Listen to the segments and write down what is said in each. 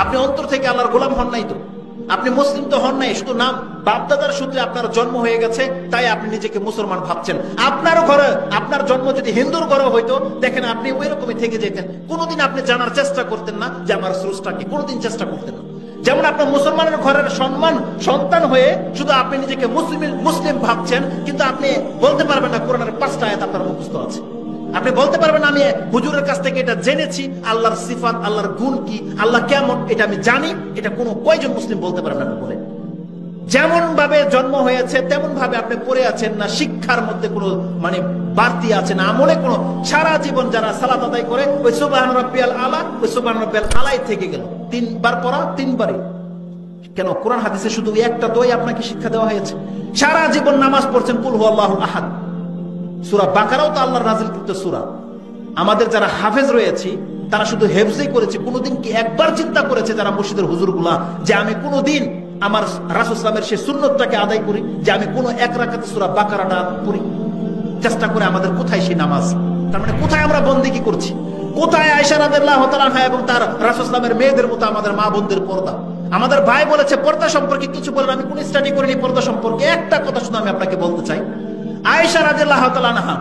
আপনি অন্তর থেকে আল্লাহর গোলাম হন নাই তো, আপনি মুসলিম তো হন নাই, শুধু নাম বাপদাদার সূত্রে আপনার জন্ম হয়ে গেছে, তাই আপনি নিজেকে মুসলমান ভাবছেন। আপনার ঘরে আপনার জন্ম যদি হিন্দুর ঘরে হইতো, দেখেন আপনি ওই রকমই থেকে যেতেন, কোনোদিন আপনি জানার চেষ্টা করতেন না যে আমার স্রষ্টাকে, কোনোদিন চেষ্টা করতেন না। যেমন আপনার মুসলমানের ঘরের সন্তান হয়ে শুধু আপনি নিজেকে মুসলিম ভাবছেন, কিন্তু আপনি বলতে পারবেন না কোরআনের 5টা আয়াত আপনার মুখস্থ আছে। আপনি বলতে পারবেন আমি হুজুরের কাছ থেকে এটা জেনেছি, আল্লাহর সিফাত, আল্লাহর গুণ কি, আল্লাহ কেমন, এটা আমি জানি। এটা কোনো কয়জন মুসলিম বলতে পারবেন আপনি বলে? যেমন ভাবে জন্ম হয়েছে তেমন ভাবে আপনি পড়ে আছেন না, শিক্ষার মধ্যে কোনো মানে বাড়তি আছে না, আমলে কোনো, সারা জীবন যারা সালাত আদায় করে ওই সুবহান রাব্বিয়াল আলা, ওই সুবহান রাব্বিয়াল আলাই থেকে গেল, 3বার পড়া 3বারই। কেন? কোরআন হাদিসে শুধু একটা দোয়াই আপনাকে শিক্ষা দেওয়া হয়েছে। সারা জীবন নামাজ পড়ছেন কুল হুয়াল্লাহুল আহাদ, সূরা বাকারাও তো আল্লাহর নাযিলকৃত সূরা। আমাদের যারা হাফেজ রয়েছে তারা শুধু হেফজই করেছে, কোনোদিন কি একবার চিন্তা করেছে যারা মসজিদের হুজুরগুলা যে আমি কোনোদিন আমার রাসূল সাল্লাল্লাহু আলাইহি ওয়াসাল্লামের সেই সুন্নতটাকে আদায় করি, যে আমি কোনো এক রাকাতে সূরা বাকারাটা পড়ি? চেষ্টা করে আমাদের কোথায় সেই নামাজ? তার মানে কোথায় আমরা বন্দেগী করছি? কোথায় আয়েশা রাদিয়াল্লাহু তাআলা আনহা এবং তার রাসূল সাল্লাল্লাহু আলাইহি ওয়াসাল্লামের মেয়েদের মতো আমাদের মা বোনদের পর্দা? আমাদের ভাই বলেছে পর্দা সম্পর্কে কিছু বলেন, আমি কোন স্টাডি করিনি পর্দা সম্পর্কে, একটা কথা শুধু আমি আপনাকে বলতে চাই। আয়েশা রাদিয়াল্লাহু তাআলা আনহা,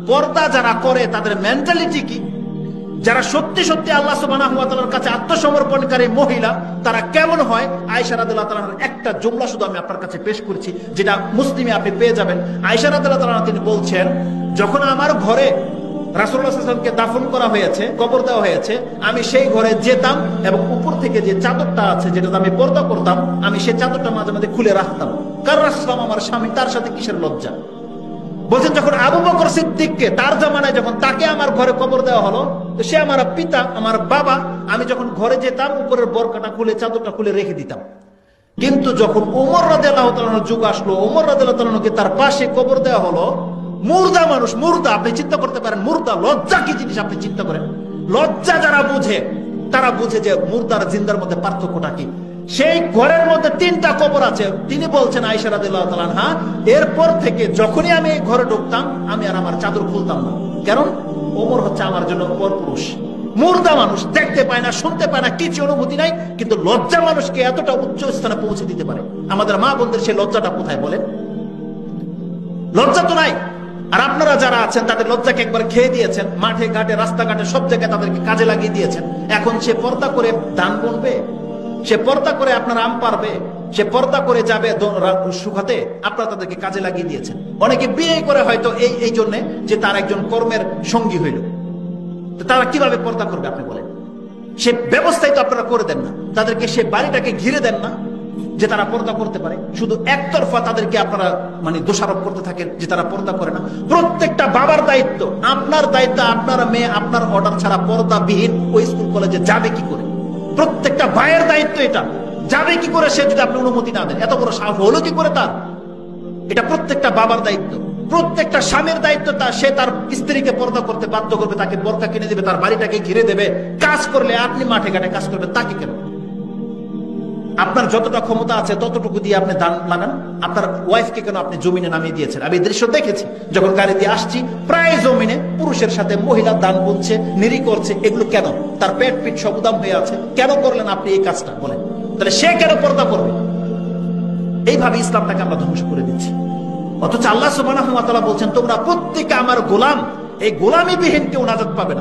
পর্দা যারা করে তাদের মেন্টালিটি কি, যারা সত্যি সত্যি আল্লাহ সুবহানাহু ওয়া তাআলার কাছে আত্মসমর্পণকারী মহিলা, তারা কেমন হয়? আয়েশা রাদিয়াল্লাহু তাআলার একটা জুমলা শুধু আমি আপনার কাছে পেশ করেছি, যেটা মুসলিমে আপনি পেয়ে যাবেন। আয়েশা রাদিয়াল্লাহু তাআলা তিনি বলছেন, যখন আমার ঘরে রাসূলুল্লাহ সাল্লাল্লাহু আলাইহি ওয়াসাল্লামকে দাফন করা হয়েছে, কবর দেওয়া হয়েছে, আমি সেই ঘরে যেতাম এবং উপর থেকে যে চাদরটা আছে যেটা আমি পর্দা করতাম, আমি সেই চাদরটা মাঝে মাঝে খুলে রাখতাম। কারণ রাসূলুল্লাহ আমার স্বামী, তার সাথে কিসের লজ্জা? বলছেন যখন আবু বকর সিদ্দিককে তার জামানায় যখন তাকে আমার ঘরে কবর দেওয়া হলো, তো সে আমার পিতা, আমার বাবা, আমি যখন ঘরে যেতাম উপরের বোরকাটা খুলে চাদরটা খুলে রেখে দিতাম। কিন্তু যখন ওমর রাদিয়াল্লাহু তাআলার যুগ আসলো, ওমর রাদিয়াল্লাহু তাআলাকে তার পাশে কবর দেওয়া হলো, মুর্দা মানুষ, মুর্দা, আপনি চিন্তা করতে পারেন মুর্দা, লজ্জা কি জিনিস আপনি চিন্তা করেন। লজ্জা যারা বুঝে তারা বুঝে যে মুর্দার জিন্দার মধ্যে পার্থক্যটা কি। সেই ঘরের মধ্যে 3টা কবর আছে। তিনি বলছেন আয়েশা রাদিয়াল্লাহু তাআলা আনহা, এরপর থেকে যখনই আমি এই ঘরে ঢুকতাম আমি আর আমার চাদর খুলতাম না। কারণ ওমর হচ্ছে আমার জন্য পরপুরুষ। মুর্দা মানুষ, দেখতে পায় না, শুনতে পায় না, কিছু অনুভূতি নাই, কিন্তু লজ্জা মানুষকে এতটা উচ্চ স্থানে পৌঁছে দিতে পারে। আমাদের মা বোনদের সেই লজ্জাটা কোথায় বলেন? লজ্জা তো নাই। আর আপনারা যারা আছেন তাদের লজ্জাকে একবার খেয়ে দিয়েছেন, মাঠে ঘাটে রাস্তাঘাটে সব জায়গায় তাদেরকে কাজে লাগিয়ে দিয়েছেন। এখন সে পর্দা করে ধান বুনবে, সে পর্দা করে আপনার আম পারবে, সে পর্দা করে যাবে শুকাতে, আপনারা তাদেরকে কাজে লাগিয়ে দিয়েছেন। অনেকে বিয়ে করে হয়তো এই জন্য যে তার একজন কর্মের সঙ্গী হইল, তারা কিভাবে পর্দা করবে আপনি বলেন? সে ব্যবস্থাই তো আপনারা করে দেন না, তাদেরকে সে বাড়িটাকে ঘিরে দেন না যে তারা পর্দা করতে পারে। শুধু একতরফা তাদেরকে আপনারা মানে দোষারোপ করতে থাকেন যে তারা পর্দা করে না। প্রত্যেকটা বাবার দায়িত্ব, আপনার দায়িত্ব, আপনার মেয়ে আপনার অর্ডার ছাড়া পর্দাবিহীন ওই স্কুল কলেজে যাবে কি করে? প্রত্যেকটা ভাইয়ের দায়িত্ব এটা, যাবে কি করে সে যদি আপনি অনুমতি না দেন? এত বড় সাহস হলো কি করে তার? এটা প্রত্যেকটা বাবার দায়িত্ব, প্রত্যেকটা স্বামীর দায়িত্ব। সে তার স্ত্রীকে পর্দা করতে বাধ্য করবে, তাকে বোরকা কিনে দেবে, তার বাড়িটাকে ঘিরে দেবে। কাজ করলে আপনি মাঠে ঘাটে কাজ করবেন, তাকে কেন? আপনার যতটা ক্ষমতা আছে ততটুকু দিয়ে আপনি দান লাগান। আপনার ওয়াইফকে কেন আপনি জমিনে নামিয়ে দিয়েছেন? আমি দৃশ্য দেখেছি, যখন গাড়ি দিয়ে আসছি প্রায় জমিনে পুরুষের সাথে মহিলা দান বুনছে, নিরি করছে। এগুলো কেন? তার পেট পিঠ সব উদাম হয়ে আছে। কেন করলেন আপনি এই কাজটা বলেন? তাহলে সে কেন পর্দা করবে? এইভাবে ইসলামটাকে আমরা ধ্বংস করে দিচ্ছি। অথচ আল্লাহ সুবহানাহু ওয়া তাআলা বলছেন তোমরা প্রত্যেকে আমার গোলাম, এই গোলামি বিহীন কেউ নাজাত পাবে না।